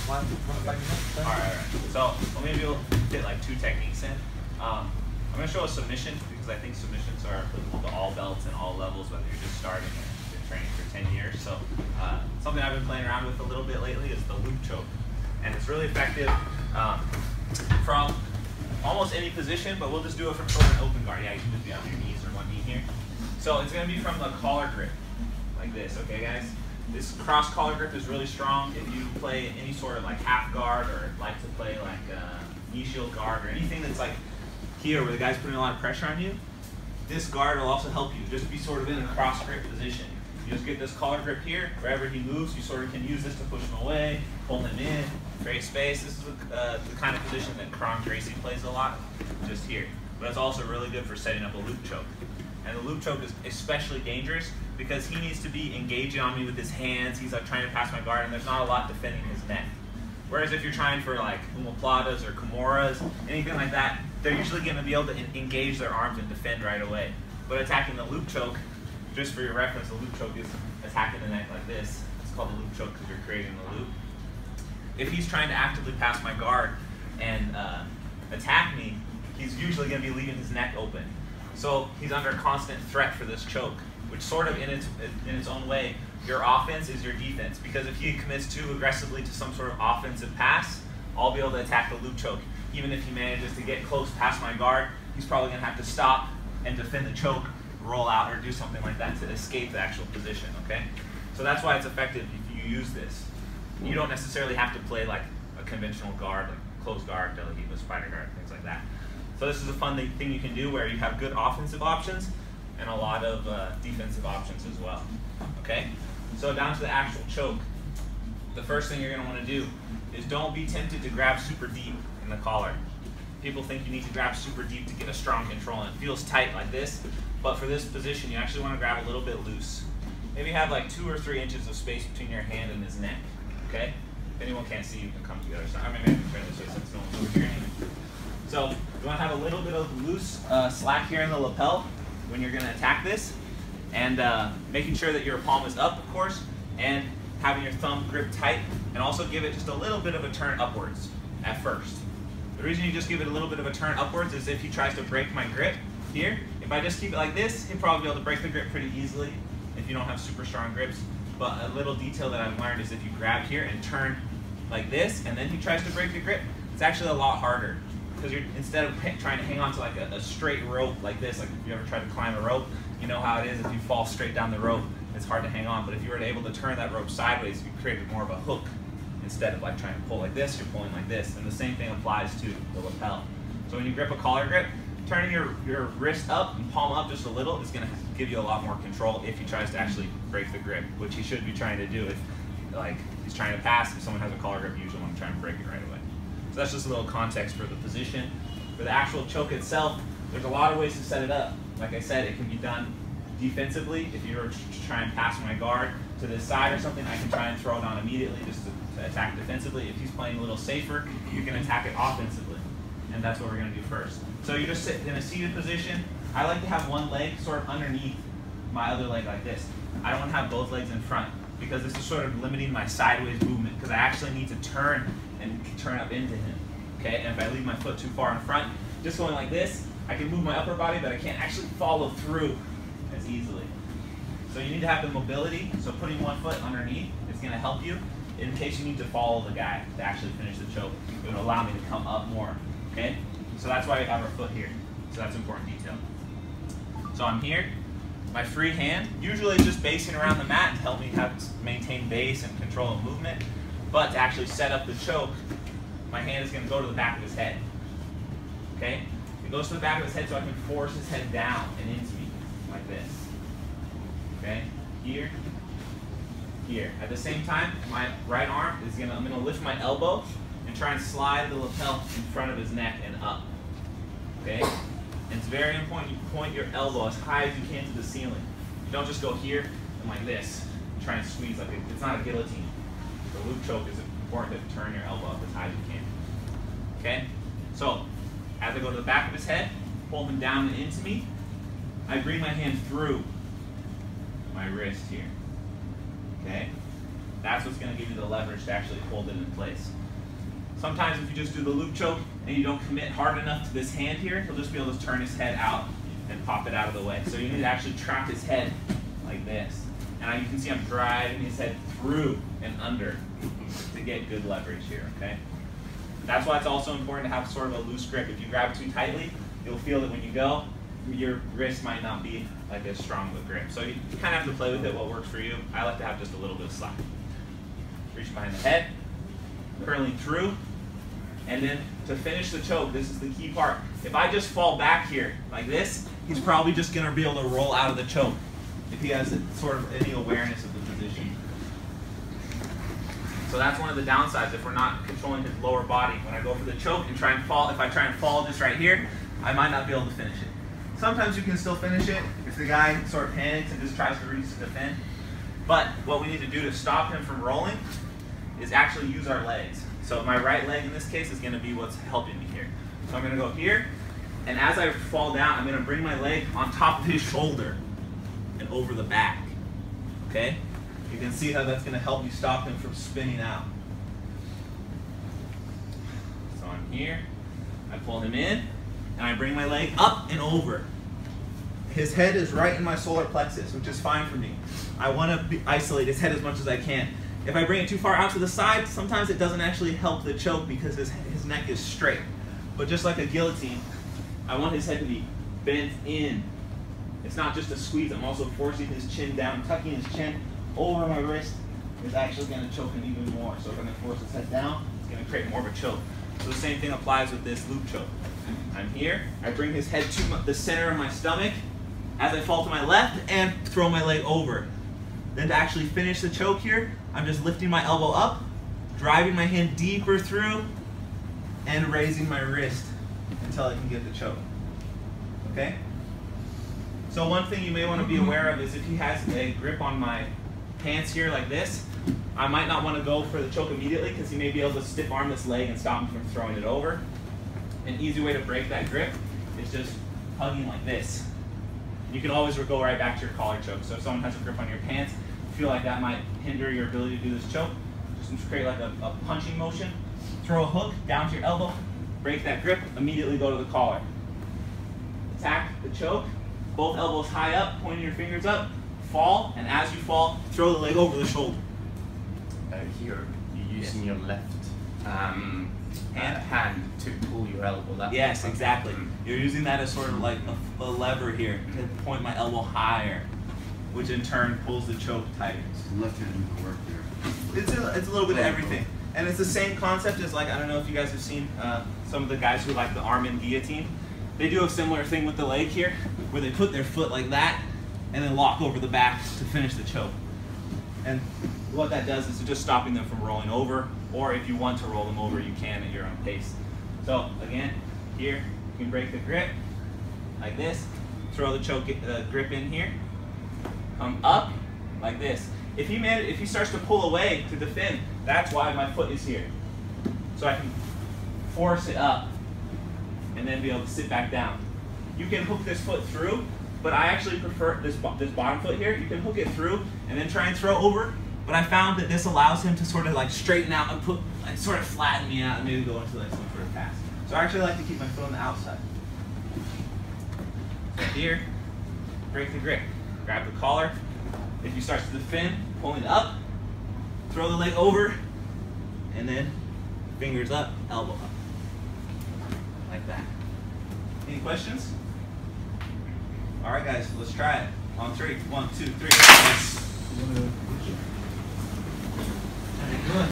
Alright. So maybe we'll fit like 2 techniques in. I'm going to show a submission because I think submissions are applicable to all belts and all levels, whether you're just starting or been training for 10 years. So something I've been playing around with a little bit lately is the loop choke. And it's really effective from almost any position, but we'll just do it from sort of an open guard. Yeah, you can just be on your knees or one knee here. So it's going to be from the collar grip, like this, okay guys? This cross collar grip is really strong. If you play any sort of like half guard or like to play like knee shield guard or anything that's like here where the guy's putting a lot of pressure on you, this guard will also help you just be sort of in a cross grip position. You just get this collar grip here. Wherever he moves, you sort of can use this to push him away, pull him in, create space. This is the kind of position that Kron Gracie plays a lot, just here. But it's also really good for setting up a loop choke. And the loop choke is especially dangerous because he needs to be engaging on me with his hands. He's like trying to pass my guard, and there's not a lot defending his neck. Whereas if you're trying for like omoplatas or kimuras, anything like that, they're usually going to be able to engage their arms and defend right away. But attacking the loop choke, just for your reference, the loop choke is attacking the neck like this. It's called the loop choke because you're creating the loop. If he's trying to actively pass my guard and attack me, he's usually going to be leaving his neck open. So he's under constant threat for this choke, which sort of in its own way, your offense is your defense. Because if he commits too aggressively to some sort of offensive pass, I'll be able to attack the loop choke. Even if he manages to get close past my guard, he's probably going to have to stop and defend the choke, roll out, or do something like that to escape the actual position, okay? So that's why it's effective if you use this. You don't necessarily have to play like a conventional guard, like closed guard, De La Riva, spider guard, things like that. So this is a fun thing you can do where you have good offensive options and a lot of defensive options as well, okay? So down to the actual choke. The first thing you're going to want to do is don't be tempted to grab super deep in the collar. People think you need to grab super deep to get a strong control, and it feels tight like this, but for this position you actually want to grab a little bit loose. Maybe have like 2 or 3 inches of space between your hand and his neck, okay? If anyone can't see, you can come to the other side. I mean, maybe I can turn this way since no one's over here anyway. So you want to have a little bit of loose slack here in the lapel when you're going to attack this, and making sure that your palm is up, of course, and having your thumb grip tight, and also give it just a little bit of a turn upwards at first. The reason you just give it a little bit of a turn upwards is if he tries to break my grip here, if I just keep it like this, he'll probably be able to break the grip pretty easily if you don't have super strong grips. But a little detail that I've learned is if you grab here and turn like this, and then he tries to break the grip, it's actually a lot harder. Because you're, instead of trying to hang on to like a straight rope like this, like if you ever tried to climb a rope, you know how it is. If you fall straight down the rope, it's hard to hang on. But if you were able to turn that rope sideways, you created more of a hook. Instead of like trying to pull like this, you're pulling like this. And the same thing applies to the lapel. So when you grip a collar grip, turning your wrist up and palm up just a little is going to give you a lot more control if he tries to actually break the grip, which he should be trying to do if like he's trying to pass. If someone has a collar grip, you usually want to try and break it right away. So that's just a little context for the position. For the actual choke itself, there's a lot of ways to set it up. Like I said, it can be done defensively. If you were to try and pass my guard to this side or something, I can try and throw it on immediately just to attack defensively. If he's playing a little safer, you can attack it offensively. And that's what we're going to do first. So you just sit in a seated position. I like to have one leg sort of underneath my other leg like this. I don't want to have both legs in front because this is sort of limiting my sideways movement because I actually need to turn and turn up into him. Okay, and if I leave my foot too far in front, just going like this, I can move my upper body, but I can't actually follow through as easily. So you need to have the mobility, so putting one foot underneath is going to help you in case you need to follow the guy to actually finish the choke. It will allow me to come up more, okay? So that's why we have our foot here. So that's an important detail. So I'm here, my free hand, usually it's just basing around the mat to help me maintain base and control of movement, but to actually set up the choke, my hand is going to go to the back of his head, okay? It goes to the back of his head so I can force his head down and into me, like this, okay? Here, here. At the same time, my right arm is I'm going to lift my elbow and try and slide the lapel in front of his neck and up, okay? And it's very important you point your elbow as high as you can to the ceiling. You don't just go here and like this, and try and squeeze like it's not a guillotine. The loop choke is important to turn your elbow up as high as you can. Okay? So, as I go to the back of his head, pull him down and into me, I bring my hand through my wrist here. Okay? That's what's going to give you the leverage to actually hold it in place. Sometimes if you just do the loop choke and you don't commit hard enough to this hand here, he'll just be able to turn his head out and pop it out of the way. So you need to actually trap his head like this. And you can see I'm driving his head through and under to get good leverage here, okay? That's why it's also important to have sort of a loose grip. If you grab too tightly, you'll feel that when you go, your wrist might not be like as strong of a grip. So you kind of have to play with it, what works for you. I like to have just a little bit of slack. Reach behind the head, curling through, and then to finish the choke, this is the key part. If I just fall back here like this, he's probably just gonna be able to roll out of the choke if he has sort of any awareness of the position. So that's one of the downsides if we're not controlling his lower body. When I go for the choke and try and fall, if I try and fall just right here, I might not be able to finish it. Sometimes you can still finish it if the guy sort of panics and just tries to reach to defend. But what we need to do to stop him from rolling is actually use our legs. So my right leg in this case is going to be what's helping me here. So I'm going to go here, and as I fall down, I'm going to bring my leg on top of his shoulder and over the back. Okay? You can see how that's going to help you stop him from spinning out. So I'm here, I pull him in, and I bring my leg up and over. His head is right in my solar plexus, which is fine for me. I want to isolate his head as much as I can. If I bring it too far out to the side, sometimes it doesn't actually help the choke because his neck is straight. But just like a guillotine, I want his head to be bent in. It's not just a squeeze, I'm also forcing his chin down. Tucking his chin over my wrist is actually going to choke him even more. So if I'm going to force his head down, it's going to create more of a choke. So the same thing applies with this loop choke. I'm here, I bring his head to the center of my stomach as I fall to my left and throw my leg over. Then to actually finish the choke here, I'm just lifting my elbow up, driving my hand deeper through, and raising my wrist until I can get the choke. Okay? So one thing you may want to be aware of is if he has a grip on my pants here like this, I might not want to go for the choke immediately because he may be able to stiff arm this leg and stop him from throwing it over. An easy way to break that grip is just hugging like this. You can always go right back to your collar choke. So if someone has a grip on your pants, you feel like that might hinder your ability to do this choke, just create like a punching motion. Throw a hook down to your elbow, break that grip, immediately go to the collar. Attack the choke, both elbows high up, pointing your fingers up, fall, and as you fall, throw the leg over the shoulder. Here, you're using your left hand to pull your elbow that way. Yes, exactly. You're using that as sort of like a lever here to point my elbow higher, which in turn pulls the choke tighter. Left hand doesn't work there. It's a little bit of everything. And it's the same concept as, like, I don't know if you guys have seen some of the guys who like the arm in guillotine. They do a similar thing with the leg here, where they put their foot like that and then lock over the back to finish the choke. And what that does is just stopping them from rolling over, or if you want to roll them over, you can at your own pace. So again, here, you can break the grip like this, throw the choke grip in here, come up like this. If he starts to pull away to defend, that's why my foot is here. So I can force it up and then be able to sit back down. You can hook this foot through, but I actually prefer this bottom foot here. You can hook it through and then try and throw over, but I found that this allows him to sort of like straighten out and put, like, sort of flatten me out and maybe go into like some sort of pass. So I actually like to keep my foot on the outside. So here, break the grip, grab the collar. If he starts to defend, pulling up, throw the leg over, and then fingers up, elbow up. Like that. Any questions? All right, guys, let's try it. On 3. 1, 2, 3.